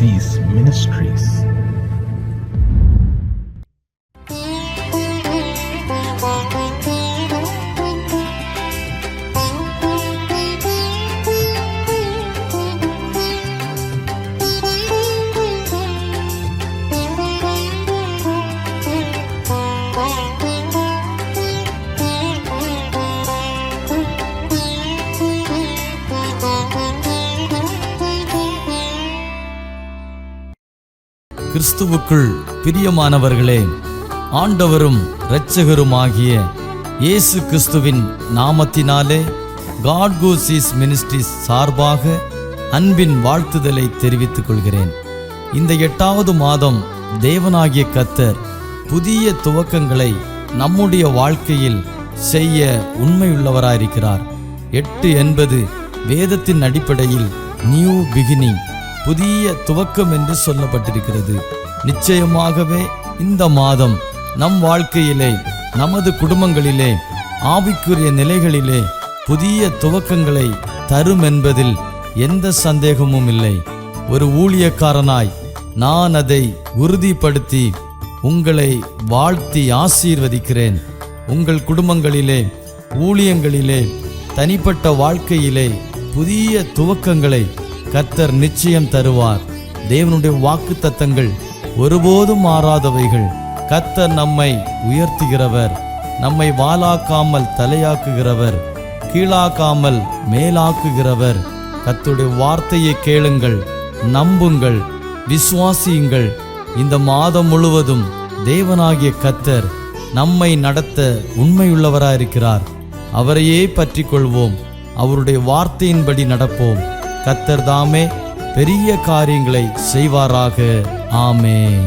Sees Ministries. கிறிஸ்துவுக்குள் பிரியமானவர்களே, ஆண்டவரும் இரட்சகருமாகிய இயேசு கிறிஸ்துவின் நாமத்தினாலே காட் ஹூ சீஸ் மினிஸ்ட்ரிஸ் சார்பாக அன்பின் வாழ்த்துதலை தெரிவித்துக் கொள்கிறேன். இந்த 8வது மாதம் தேவனாகிய கர்த்தர் புதிய துவக்கங்களை நம்முடைய வாழ்க்கையில் செய்ய உண்மையுள்ளவராயிருக்கிறார். 8 என்பது வேதத்தின் அடிப்படையில் நியூ பிகினிங், புதிய துவக்கம் என்று சொல்லப்பட்டிருக்கிறது. நிச்சயமாகவே இந்த மாதம் நம் வாழ்க்கையிலே, நமது குடும்பங்களிலே, ஆவிக்குரிய நிலைகளிலே புதிய துவக்கங்களை தரும் என்பதில் எந்த சந்தேகமும் இல்லை. ஒரு ஊழியக்காரனாய் நான் அதை உறுதிப்படுத்தி உங்களை வாழ்த்தி ஆசீர்வதிக்கிறேன். உங்கள் குடும்பங்களிலே, ஊழியங்களிலே, தனிப்பட்ட வாழ்க்கையிலே புதிய துவக்கங்களை கர்த்தர் நிச்சயம் தருவார். தேவனுடைய வாக்குத்தத்தங்கள் ஒருபோதும் மாறாதவைகள். கர்த்தர் நம்மை உயர்த்துகிறவர், நம்மை வாலாக்காமல் தலையாக்குகிறவர், கீழாக்காமல் மேலாக்குகிறவர். கர்த்தருடைய வார்த்தையை கேளுங்கள், நம்புங்கள், விசுவாசியுங்கள். இந்த மாதம் முழுவதும் தேவனாகிய கர்த்தர் நம்மை நடத்த உண்மையுள்ளவராயிருக்கிறார். அவரையே பற்றி கொள்வோம், அவருடைய வார்த்தையின்படி நடப்போம். கர்த்தர் தாமே பெரிய காரியங்களை செய்வாராக. ஆமென்.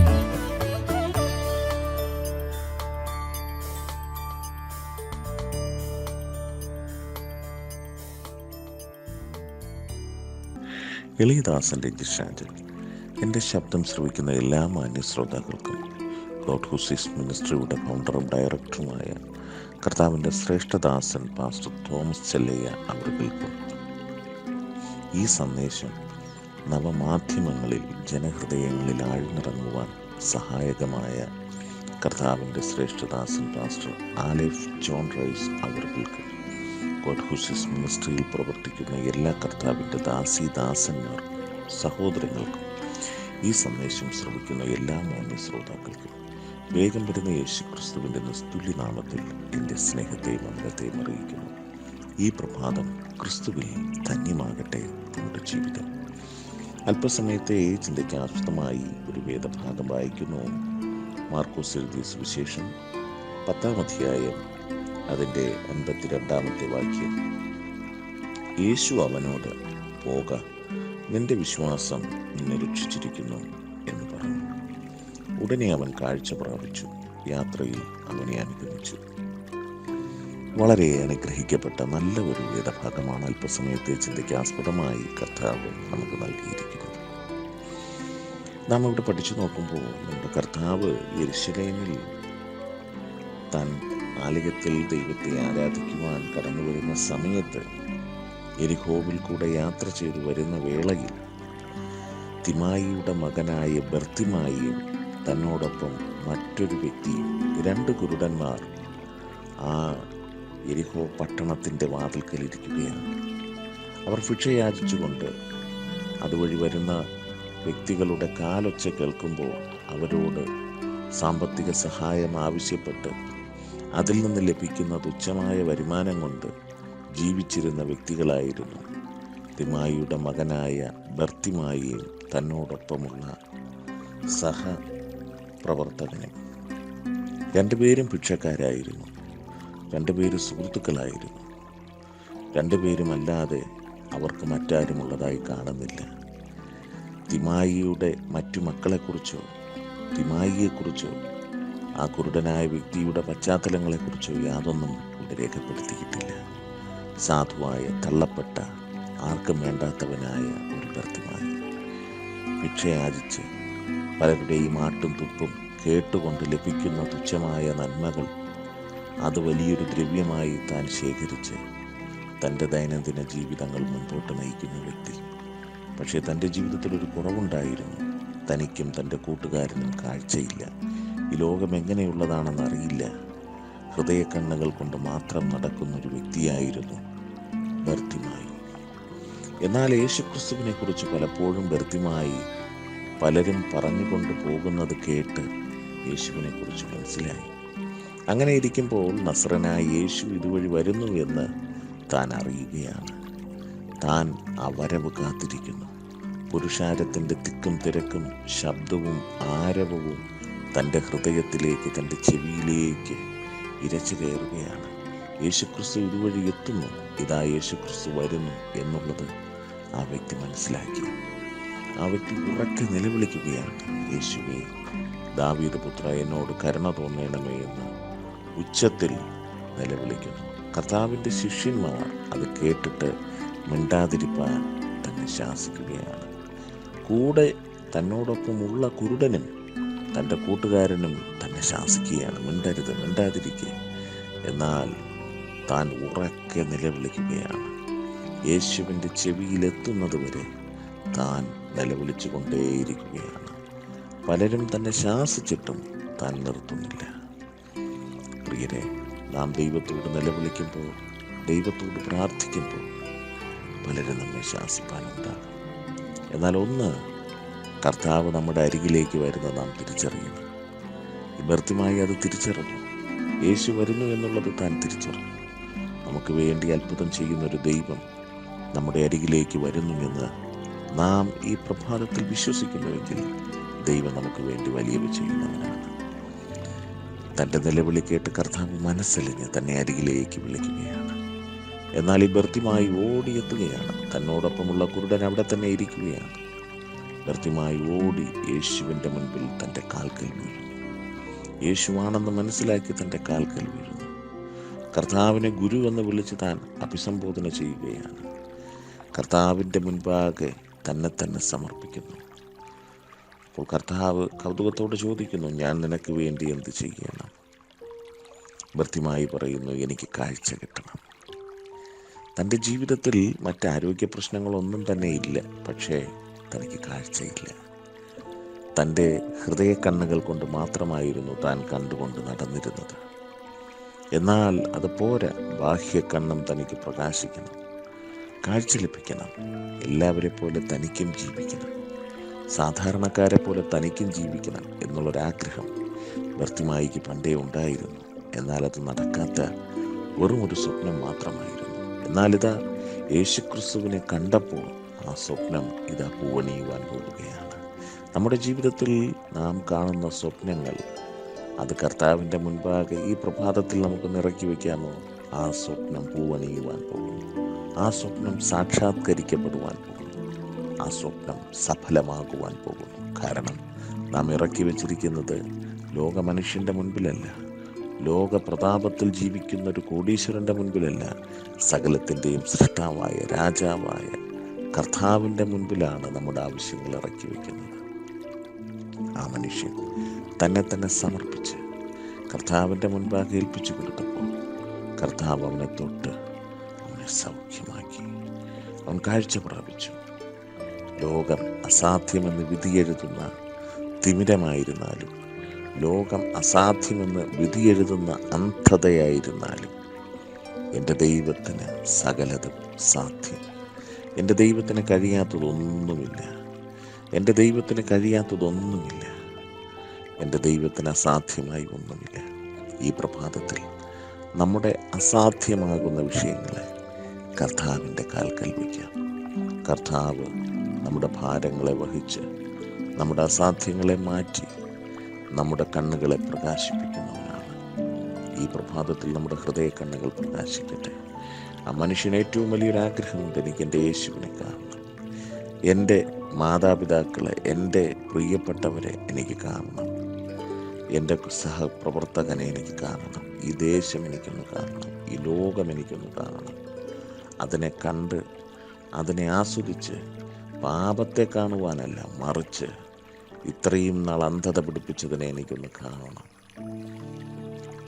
എളിയദാസന്റെ ജിഷാഞ്ചൽ. എൻ്റെ ശബ്ദം ശ്രവിക്കുന്ന എല്ലാ മാന്യ ശ്രോതാക്കൾക്കും ഗോഡ് ഹൂ സീസ് മിനിസ്ട്രിയുടെ ഫൗണ്ടറും ഡയറക്ടറുമായ കർത്താവിൻ്റെ ശ്രേഷ്ഠദാസൻ പാസ്റ്റർ തോമസ് ചെല്ലയ്യ അവർക്കും ഈ സന്ദേശം നവമാധ്യമങ്ങളിൽ ജനഹൃദയങ്ങളിൽ ആഴ്ന്നിറങ്ങുവാൻ സഹായകമായ കർത്താവിൻ്റെ ശ്രേഷ്ഠദാസൻ പാസ്റ്റർ ആലിഫ് ജോൺ റൈസ് അവർക്കും ഗോഡ് ഹൂ സീസ് മിനിസ്ട്രിയിൽ പ്രവർത്തിക്കുന്ന എല്ലാ കർത്താവിൻ്റെ ദാസന്മാർക്കും സഹോദരങ്ങൾക്കും ഈ സന്ദേശം ശ്രമിക്കുന്ന എല്ലാ മാന്യ ശ്രോതാക്കൾക്കും വേഗം വരുന്ന യേശു ക്രിസ്തുവിൻ്റെ നിസ്തുല്യ നാമത്തിൽ എൻ്റെ സ്നേഹത്തെയും വന്ദനത്തെയും അറിയിക്കുന്നു. ഈ പ്രഭാതം ക്രിസ്തുവിൽ ധന്യമാകട്ടെ നമ്മുടെ ജീവിതം. അല്പസമയത്തെ ചിന്തയ്ക്ക് ആസ്പദമായി ഒരു വേദഭാഗം വായിക്കുന്നു. മാർക്കോസ് എഴുതിയ സുവിശേഷം 10-ാം അധ്യായം അതിൻ്റെ 52-ാമത്തെ വാക്യം. യേശു അവനോട്, പോക, നിന്റെ വിശ്വാസം നിന്നെ രക്ഷിച്ചിരിക്കുന്നു എന്ന് പറഞ്ഞു. ഉടനെ അവൻ കാഴ്ച പ്രാപിച്ചു, യാത്രയിൽ അവനെ അനുഗമിച്ചു. വളരെ അനുഗ്രഹിക്കപ്പെട്ട നല്ല ഒരു വേദഭാഗമാണ് അല്പസമയത്തെ ചിന്തയ്ക്ക് ആസ്പദമായി കർത്താവ് നമുക്ക് നൽകിയിരിക്കുന്നത്. നാം ഇവിടെ പഠിച്ചു നോക്കുമ്പോൾ നമ്മുടെ കർത്താവ് യെരുശലേമിൽ താൻ ആലയത്തിൽ ദൈവത്തെ ആരാധിക്കുവാൻ കടന്നു വരുന്ന സമയത്ത് യെരിഹോവിൽ കൂടെ യാത്ര ചെയ്തു വരുന്ന വേളയിൽ തിമായിയുടെ മകനായ ബർത്തിമായിയും തന്നോടൊപ്പം മറ്റൊരു വ്യക്തിയും 2 കുരുടന്മാർ ആ യെരിഹോ പട്ടണത്തിൻ്റെ വാതിൽക്കലിരിക്കുകയാണ്. അവർ ഭിക്ഷ യാചിച്ചുകൊണ്ട് അതുവഴി വരുന്ന വ്യക്തികളുടെ കാലൊച്ച കേൾക്കുമ്പോൾ അവരോട് സാമ്പത്തിക സഹായം ആവശ്യപ്പെട്ട് അതിൽ നിന്ന് ലഭിക്കുന്ന തുച്ഛമായ വരുമാനം കൊണ്ട് ജീവിച്ചിരുന്ന വ്യക്തികളായിരുന്നു തിമായിയുടെ മകനായ ബർത്തിമായിയും തന്നോടൊപ്പമുള്ള സഹപ്രവർത്തകനും. 2 പേരും ഭിക്ഷക്കാരായിരുന്നു. 2 പേര് സുഹൃത്തുക്കളായിരുന്നു. 2 പേരുമല്ലാതെ അവർക്ക് മറ്റാരുമുള്ളതായി കാണുന്നില്ല. തിമായിയുടെ മറ്റു മക്കളെക്കുറിച്ചോ തിമായിയെക്കുറിച്ചോ ആ കുരുടനായ വ്യക്തിയുടെ പശ്ചാത്തലങ്ങളെക്കുറിച്ചോ യാതൊന്നും ഇവിടെ രേഖപ്പെടുത്തിയിട്ടില്ല. സാധുവായ, തള്ളപ്പെട്ട, ആർക്കും വേണ്ടാത്തവനായ ഒരു ബർത്തിമായി ഭിക്ഷയാചിച്ച് പലരുടെയും ആട്ടും തുപ്പും കേട്ടുകൊണ്ട് ലഭിക്കുന്ന തുച്ഛമായ നന്മകൾ അത് വലിയൊരു ദ്രവ്യമായി താൻ ശേഖരിച്ച് തൻ്റെ ദൈനംദിന ജീവിതങ്ങൾ മുൻപോട്ട് നയിക്കുന്ന വ്യക്തി. പക്ഷേ തൻ്റെ ജീവിതത്തിൽ ഒരു കുറവുണ്ടായിരുന്നു. തനിക്കും തൻ്റെ കൂട്ടുകാരനും കാഴ്ചയില്ല. ഈ ലോകം എങ്ങനെയുള്ളതാണെന്ന് അറിയില്ല. ഹൃദയക്കണ്ണുകൾ കൊണ്ട് മാത്രം നടക്കുന്നൊരു വ്യക്തിയായിരുന്നു ബർത്തിമായി. എന്നാൽ യേശുക്രിസ്തുവിനെ കുറിച്ച് പലപ്പോഴും ബർത്തിമായി പലരും പറഞ്ഞുകൊണ്ട് പോകുന്നത് കേട്ട് യേശുവിനെ കുറിച്ച് മനസ്സിലായി. അങ്ങനെ ഇരിക്കുമ്പോൾ നസ്രനായ യേശു ഇതുവഴി വരുന്നു എന്ന് താൻ അറിയുകയാണ്. താൻ ആ വരവ് കാത്തിരിക്കുന്നു. പുരുഷാരത്തിൻ്റെ തിക്കും തിരക്കും ശബ്ദവും ആരവവും തൻ്റെ ഹൃദയത്തിലേക്ക്, തൻ്റെ ചെവിയിലേക്ക് ഇരച്ചു കയറുകയാണ്. യേശുക്രിസ്തു ഇതുവഴി എത്തുന്നു, ഇതാ യേശുക്രിസ്തു വരുന്നു എന്നുള്ളത് ആ വ്യക്തി മനസ്സിലാക്കി. ആ വ്യക്തി ഉറക്കെ നിലവിളിക്കുകയാണ്, യേശുവേ, ദാവീദ് പുത്ര, എന്നോട് കരുണ തോന്നണമേ എന്ന് ഉച്ചത്തിൽ നിലവിളിക്കുന്നു. കർത്താവിൻ്റെ ശിഷ്യന്മാർ അത് കേട്ടിട്ട് മിണ്ടാതിരിപ്പാൻ തന്നെ ശാസിക്കുകയാണ്. കൂടെ തന്നോടൊപ്പമുള്ള കുരുടനും തൻ്റെ കൂട്ടുകാരനും തന്നെ ശാസിക്കുകയാണ്, മിണ്ടരുത്, മിണ്ടാതിരിക്കുക. എന്നാൽ താൻ ഉറക്കെ നിലവിളിക്കുകയാണ്. യേശുവിൻ്റെ ചെവിയിലെത്തുന്നത് വരെ താൻ നിലവിളിച്ചു കൊണ്ടേയിരിക്കുകയാണ്. പലരും തന്നെ ശാസിച്ചിട്ടും താൻ നിർത്തുന്നില്ല. പ്രിയരെ, നാം ദൈവത്തോട് നിലവിളിക്കുമ്പോൾ, ദൈവത്തോട് പ്രാർത്ഥിക്കുമ്പോൾ പലരും നമ്മെ ശാസിപ്പാനുണ്ടാകും. എന്നാൽ ഒന്ന്, കർത്താവ് നമ്മുടെ അരികിലേക്ക് വരുന്ന നാം തിരിച്ചറിയണം. ബർത്തിമായി അത് തിരിച്ചറിഞ്ഞു. യേശു വരുന്നു എന്നുള്ളത് താൻ തിരിച്ചറിഞ്ഞു. നമുക്ക് വേണ്ടി അത്ഭുതം ചെയ്യുന്നൊരു ദൈവം നമ്മുടെ അരികിലേക്ക് വരുന്നുവെന്ന് നാം ഈ പ്രഭാതത്തിൽ വിശ്വസിക്കുന്നുവെങ്കിൽ ദൈവം നമുക്ക് വേണ്ടി വലിയവ ചെയ്യുന്നവനാണ്. തൻ്റെ നിലവിളി കേട്ട് കർത്താവ് മനസ്സലിഞ്ഞ് തന്നെ അരികിലേക്ക് വിളിക്കുകയാണ്. എന്നാൽ ഈ ബർത്തിമായി ഓടിയെത്തുകയാണ്. തന്നോടൊപ്പമുള്ള കുരുടൻ അവിടെ തന്നെ ഇരിക്കുകയാണ്. ബർത്തിമായി ഓടി യേശുവിൻ്റെ മുൻപിൽ തൻ്റെ കാൽക്കൽ വീഴുന്നു. യേശുവാണെന്ന് മനസ്സിലാക്കി തൻ്റെ കാൽക്കൽ വീഴുന്നു. കർത്താവിനെ ഗുരു എന്ന് വിളിച്ച് താൻ അഭിസംബോധന ചെയ്യുകയാണ്. കർത്താവിൻ്റെ മുൻപാകെ തന്നെ സമർപ്പിക്കുന്നു. അപ്പോൾ കർത്താവ് കൗതുകത്തോട് ചോദിക്കുന്നു, ഞാൻ നിനക്ക് വേണ്ടി എന്ത് ചെയ്യണം? ബർത്തിമായി പറയുന്നു, എനിക്ക് കാഴ്ച കിട്ടണം. തൻ്റെ ജീവിതത്തിൽ മറ്റാരോഗ്യ പ്രശ്നങ്ങളൊന്നും തന്നെ ഇല്ല, പക്ഷേ തനിക്ക് കാഴ്ചയില്ല. തൻ്റെ ഹൃദയ കണ്ണുകൾ കൊണ്ട് മാത്രമായിരുന്നു താൻ കണ്ടുകൊണ്ട് നടന്നിരുന്നത്. എന്നാൽ അത് പോരാ, ബാഹ്യക്കണ്ണും തനിക്ക് പ്രകാശിക്കണം, കാഴ്ച ലഭിക്കണം. എല്ലാവരെ പോലെ തനിക്കും ജീവിക്കണം, സാധാരണക്കാരെ പോലെ തനിക്കും ജീവിക്കണം എന്നുള്ളൊരാഗ്രഹം ബർത്തിമായിക്ക് പണ്ടേ ഉണ്ടായിരുന്നു. എന്നാൽ അത് നടക്കാത്ത വെറും ഒരു സ്വപ്നം മാത്രമായിരുന്നു. എന്നാലിതാ യേശുക്രിസ്തുവിനെ കണ്ടപ്പോൾ ആ സ്വപ്നം ഇതാ പൂവണിയുവാൻ പോവുകയാണ്. നമ്മുടെ ജീവിതത്തിൽ നാം കാണുന്ന സ്വപ്നങ്ങൾ അത് കർത്താവിൻ്റെ മുൻപാകെ ഈ പ്രഭാതത്തിൽ നമുക്ക് നിറക്കി വയ്ക്കാമോ? ആ സ്വപ്നം പൂവണിയുവാൻ പോകുന്നു. ആ സ്വപ്നം സാക്ഷാത്കരിക്കപ്പെടുവാൻ പോകുന്നു. ആ സ്വപ്നം സഫലമാകുവാൻ പോകുന്നു. കാരണം നാം ഇറക്കി വച്ചിരിക്കുന്നത് ലോക മനുഷ്യൻ്റെ മുൻപിലല്ല, ലോക പ്രതാപത്തിൽ ജീവിക്കുന്ന ഒരു കോടീശ്വരൻ്റെ മുൻപിലല്ല, സകലത്തിൻ്റെയും സൃഷ്ടാവായ രാജാവായ കർത്താവിൻ്റെ മുൻപിലാണ് നമ്മുടെ ആവശ്യങ്ങൾ ഇറക്കി വയ്ക്കുന്നത്. ആ മനുഷ്യൻ തന്നെ സമർപ്പിച്ച് കർത്താവിൻ്റെ മുൻപാകെ ഏൽപ്പിച്ചു കൊടുത്തപ്പോൾ കർത്താവ് അവനെ തൊട്ട് അവനെ സൗഖ്യമാക്കി. അവൻ കാഴ്ച പ്രാപിച്ചു. ലോകം അസാധ്യമെന്ന് വിധിയെഴുതുന്ന തിമിരമായിരുന്നാലും, ലോകം അസാധ്യമെന്ന് വിധിയെഴുതുന്ന അന്ധതയായിരുന്നാലും, എൻ്റെ ദൈവത്തിന് സകലതും സാധ്യം. എൻ്റെ ദൈവത്തിന് കഴിയാത്തതൊന്നുമില്ല. എൻ്റെ ദൈവത്തിന് കഴിയാത്തതൊന്നുമില്ല. എൻ്റെ ദൈവത്തിന് അസാധ്യമായി ഒന്നുമില്ല. ഈ പ്രഭാതത്തിൽ നമ്മുടെ അസാധ്യമാകുന്ന വിഷയങ്ങളെ കർത്താവിൻ്റെ കാൽക്കൽ വയ്ക്കാം. കർത്താവ് നമ്മുടെ ഭാരങ്ങളെ വഹിച്ച് നമ്മുടെ അസാധ്യങ്ങളെ മാറ്റി നമ്മുടെ കണ്ണുകളെ പ്രകാശിപ്പിക്കുന്നവനാണ്. ഈ പ്രഭാതത്തിൽ നമ്മുടെ ഹൃദയ കണ്ണുകൾ പ്രകാശിക്കട്ടെ. ആ മനുഷ്യന് ഏറ്റവും വലിയൊരാഗ്രഹമുണ്ട്, എനിക്ക് എൻ്റെ യേശുവിനെ കാണണം, എൻ്റെ മാതാപിതാക്കളെ, എൻ്റെ പ്രിയപ്പെട്ടവരെ എനിക്ക് കാണണം, എൻ്റെ സഹപ്രവർത്തകനെ എനിക്ക് കാണണം, ഈ ദേശം എനിക്കൊന്ന് കാണണം, ഈ ലോകം എനിക്കൊന്ന് കാണണം. അതിനെ കണ്ട് അതിനെ ആസ്വദിച്ച് പാപത്തെ കാണുവാനല്ല, മറിച്ച് ഇത്രയും നാൾ അന്ധത പിടിപ്പിച്ചതിനെ എനിക്കൊന്ന് കാണണം.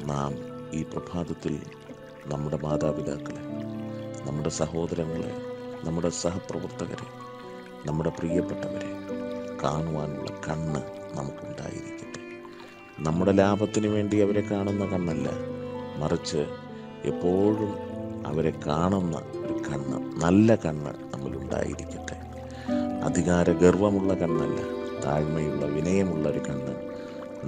നാം ഈ പ്രഭാതത്തിൽ നമ്മുടെ മാതാപിതാക്കളെ, നമ്മുടെ സഹോദരങ്ങളെ, നമ്മുടെ സഹപ്രവർത്തകരെ, നമ്മുടെ പ്രിയപ്പെട്ടവരെ കാണുവാനുള്ള കണ്ണ് നമുക്കുണ്ടായിരിക്കട്ടെ. നമ്മുടെ ലാഭത്തിന് വേണ്ടി അവരെ കാണുന്ന കണ്ണല്ല, മറിച്ച് എപ്പോഴും അവരെ കാണുന്ന ഒരു കണ്ണ്, നല്ല കണ്ണ് നമ്മളുണ്ടായിരിക്കട്ടെ. അധികാര ഗർവമുള്ള കണ്ണല്ല, താഴ്മയുള്ള വിനയമുള്ള ഒരു കണ്ണ്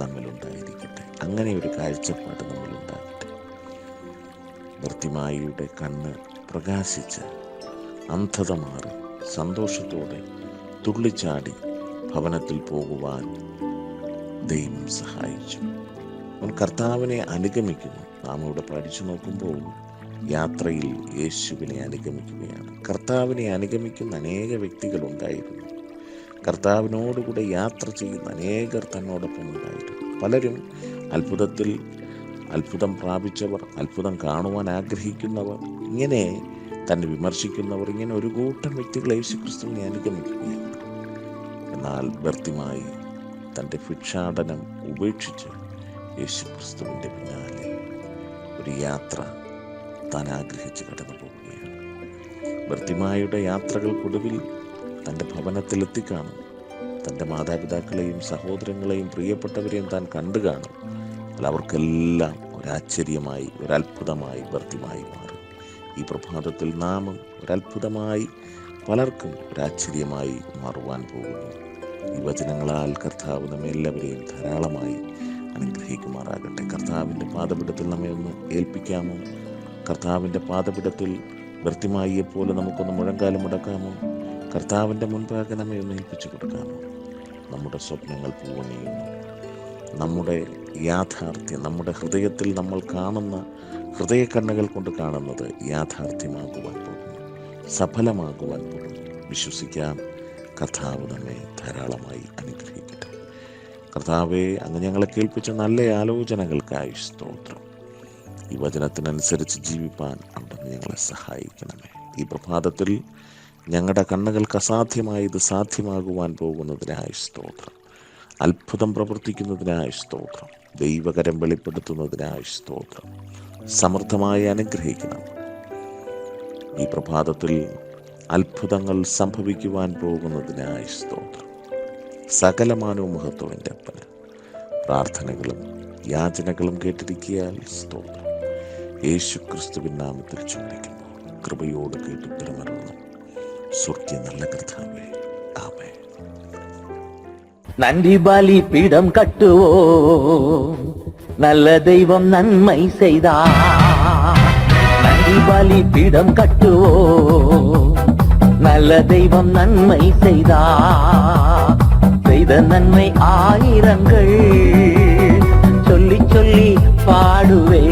നമ്മളുണ്ടായിരിക്കട്ടെ. അങ്ങനെ ഒരു കാഴ്ചപ്പാട് നമ്മളുണ്ടാകട്ടെ. ബർത്തിമായിയുടെ കണ്ണ് പ്രകാശിച്ച് അന്ധത മാറി സന്തോഷത്തോടെ തുള്ളിച്ചാടി ഭവനത്തിൽ പോകുവാൻ ദൈവം സഹായിച്ചു. അവൻ കർത്താവിനെ അനുഗമിക്കുന്നു. നാം ഇവിടെ പഠിച്ചു നോക്കുമ്പോൾ യാത്രയിൽ യേശുവിനെ അനുഗമിക്കുകയാണ്. കർത്താവിനെ അനുഗമിക്കുന്ന അനേക വ്യക്തികളുണ്ടായിരുന്നു. കർത്താവിനോടുകൂടെ യാത്ര ചെയ്യുന്ന അനേകർ തന്നോടൊപ്പം ഉണ്ടായിരുന്നു. പലരും അത്ഭുതം പ്രാപിച്ചവർ, അത്ഭുതം കാണുവാൻ ആഗ്രഹിക്കുന്നവർ, ഇങ്ങനെ തന്നെ വിമർശിക്കുന്നവർ, ഇങ്ങനെ ഒരു കൂട്ടം വ്യക്തികൾ യേശുക്രിസ്തുവിനെ അനുഗമിക്കുകയാണ്. എന്നാൽ ബർത്തിമായി തൻ്റെ ഭിക്ഷാടനം ഉപേക്ഷിച്ച് യേശുക്രിസ്തുവിൻ്റെ പിന്നാലെ ഒരു യാത്ര താൻ ആഗ്രഹിച്ച് കടന്നു പോവുകയാണ്. ബർത്തിമായുടെ യാത്രകൾക്കൊടുവിൽ തൻ്റെ ഭവനത്തിലെത്തിക്കാണും. തൻ്റെ മാതാപിതാക്കളെയും സഹോദരങ്ങളെയും പ്രിയപ്പെട്ടവരെയും താൻ കണ്ടു കാണും. അവർക്കെല്ലാം ഒരാശ്ചര്യമായി, ഒരത്ഭുതമായി ബർത്തിമായി മാറും. ഈ പ്രഭാതത്തിൽ നാമും ഒരത്ഭുതമായി, പലർക്കും ഒരാശ്ചര്യമായി മാറുവാൻ പോകുന്നു. ഈ വചനങ്ങളാൽ കർത്താവ് നമ്മെ എല്ലാവരെയും ധാരാളമായി അനുഗ്രഹിക്കുമാറാകട്ടെ. കർത്താവിൻ്റെ പാദപീഠത്തിൽ നമ്മെ ഒന്ന് ഏൽപ്പിക്കാമോ? കർത്താവിൻ്റെ പാദപീഠത്തിൽ ബർത്തിമായിയെപ്പോലെ നമുക്കൊന്ന് മുഴങ്കാലം മുടക്കാമോ? കർത്താവിൻ്റെ മുൻപാകെ നമ്മെ ഒന്ന് ഏൽപ്പിച്ചു കൊടുക്കാമോ? നമ്മുടെ സ്വപ്നങ്ങൾ പൂവണിയുന്നു. നമ്മുടെ യാഥാർത്ഥ്യം, നമ്മുടെ ഹൃദയത്തിൽ നമ്മൾ കാണുന്ന ഹൃദയ കണ്ണുകൾ കൊണ്ട് കാണുന്നത് യാഥാർത്ഥ്യമാകുവാൻ പോകുന്നു, സഫലമാകുവാൻ പോകുന്നു. വിശ്വസിക്കാം, കർത്താവ് നമ്മെ ധാരാളമായി അനുഗ്രഹിക്കട്ടെ. കർത്താവെ, അങ്ങ് ഞങ്ങളെ കേൾപ്പിച്ച നല്ല ആലോചനകൾക്കായി സ്തോത്രം. ഈ വചനത്തിനനുസരിച്ച് ജീവിപ്പാൻ അവിടുന്ന് ഞങ്ങളെ സഹായിക്കണമേ. ഈ പ്രഭാതത്തിൽ ഞങ്ങളുടെ കണ്ണുകൾക്ക് അസാധ്യമായത് സാധ്യമാകുവാൻ പോകുന്നതിനായി സ്തോത്രം. അത്ഭുതം പ്രവർത്തിക്കുന്നതിനായി സ്തോത്രം. ദൈവകരം വെളിപ്പെടുത്തുന്നതിനായി സ്തോത്രം. സമൃദ്ധമായി അനുഗ്രഹിക്കണം. ഈ പ്രഭാതത്തിൽ അത്ഭുതങ്ങൾ സംഭവിക്കുവാൻ പോകുന്നതിനായി സ്തോത്രം. സകലമാനവും മഹത്വത്തിൻ്റെ അപ്പന് പ്രാർത്ഥനകളും യാചനകളും കേട്ടിരിക്കിയാൽ സ്തോത്രം. യേശു ക്രിസ്തുവിൻ നാമത്തിൽ ചോദിക്കുന്നു, കൃപയോട് കേട്ടുത്തരമരുന്നു സ്വർഗീയ നല്ല കർത്താവേ, ആമേൻ. நன்றி பலி பீடம் கட்டுவோம், நல்ல தெய்வம் நன்மை செய்தார். நன்றி பலி பீடம் கட்டுவோம், நல்ல தெய்வம் நன்மை செய்தார். செய்த நன்மை ஆயிரங்கள் சொல்லி சொல்லி பாடுவே.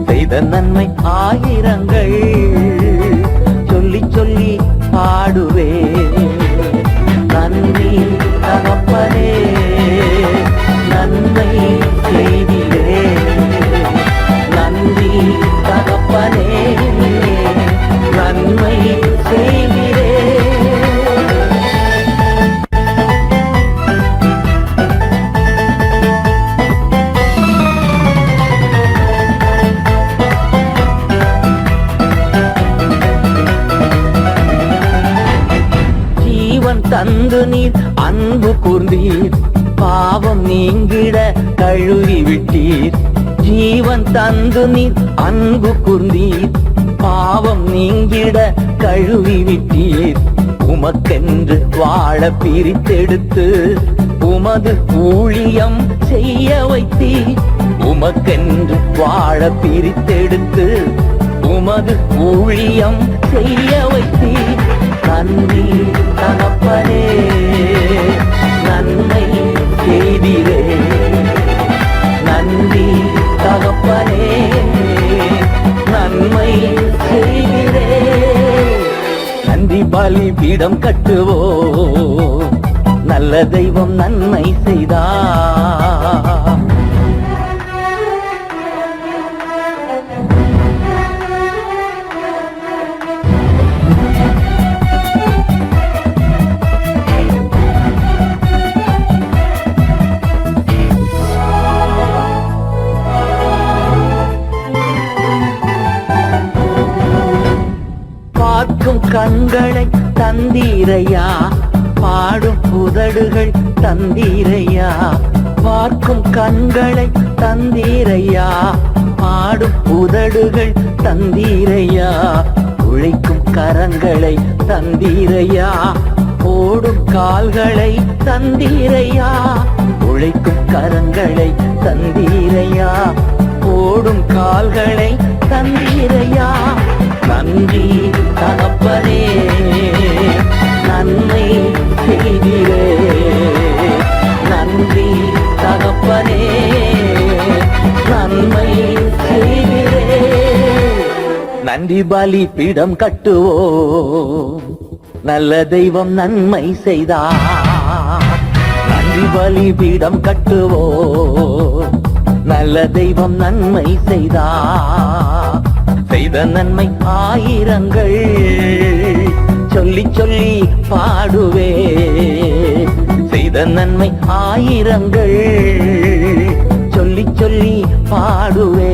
செய்த நன்மை ஆயிரங்கள் சொல்லி சொல்லி பாடுவே. நன்றி தகப்பனே, நன்மை செய்திலே. நன்றி தகப்பனே, நன்மை செய்திலே. தந்து நீர் அன்பு கூர்ந்தீர், பாவம் நீங்கிட கழுவி விட்டீர். ஜீவன் தந்து நீர் அன்பு கூர்ந்தீர், பாவம் நீங்கிட கழுவி விட்டீர். உமக்கென்று வாழ பிரித்தெடுத்து உமது ஊழியம் செய்ய வைத்தீர். உமக்கென்று வாழ பிரித்தெடுத்து உமது ஊழியம் செய்ய வைத்தீர். நன்றி தகப்பனே, நன்மை செய்திரே. நன்றி தகப்பனே, நன்மை செய்திரே. நன்றி பலி பீடம் கட்டுவோ, நல்ல தெய்வம் நன்மை செய்தார். கண்களை தந்தீரையா, பாடும் உதடுகள் தந்தீரையா, பார்க்கும் கண்களை தந்தீரையா, பாடும் உதடுகள் தந்தீரையா, உழைக்கும் கரங்களை தந்தீரையா, ஓடும் கால்களை தந்தீரையா, உழைக்கும் கரங்களை தந்தீரையா, ஓடும் கால்களை தந்தீரையா. நன்றி தகப்பனே, நன்மை செய்திரே, நன்றி தகப்பனே, நன்மை செய்திரே. நன்றி பலி பீடம் கட்டுவோம், நல்ல தெய்வம் நன்மை செய்தார். நன்றி பலி பீடம் கட்டுவோம், நல்ல தெய்வம் நன்மை செய்தார். செய்த நன்மை ஆயிரங்கள் சொல்லி சொல்லி பாடுவே, செய்த நன்மை ஆயிரங்கள் சொல்லி சொல்லி பாடுவே.